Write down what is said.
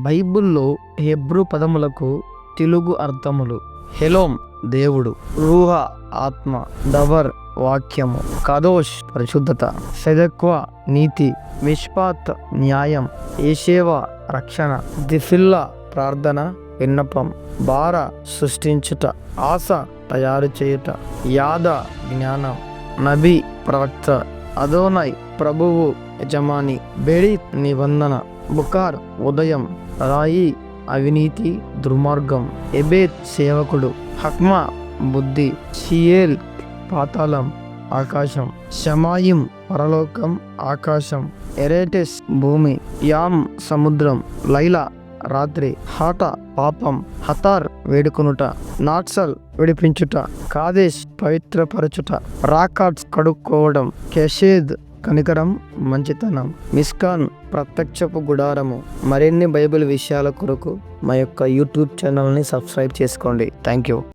బైబిల్లో హెబ్రూ పదములకు తెలుగు అర్థములు: హెలోమ్ దేవుడు, రూహా ఆత్మ, దవర్ వాక్యము, కదోష్ పరిశుద్ధత, సెదెక్వా నీతి, మిష్పాత్ న్యాయం, ఏషేవా రక్షణ, దిఫిల్లా ప్రార్థన విన్నపం, బార సృష్టించుట, ఆశ తయారు చేయుట, యాద జ్ఞానం, నబీ ప్రవక్త, అదోనై ప్రభువు యజమాని, బెరీత్ నిబంధన, బుకార్ ఉదయం, రాయి అవినీతి దుర్మార్గం, ఎబేత్ సేవకుడు, హక్మా బుద్ధి, షియేల్ పాతాళం ఆకాశం, షమాయిం పరలోకం ఆకాశం, ఎరేటెస్ భూమి, యామ్ సముద్రం, లైలా రాత్రి, హాట పాపం, హతార్ వేడుకొనుట, నాట్సల్ విడిపించుట, కాదేశ్ పవిత్రపరచుట, రాకాట్స్ కడుక్కోవడం, కెషేద్ కనికరం మంచితనం, మిస్కాన్ ప్రత్యక్షపు గుడారము. మరిన్ని బైబిల్ విషయాల కొరకు మా యొక్క యూట్యూబ్ ఛానల్ని సబ్స్క్రైబ్ చేసుకోండి. Thank you.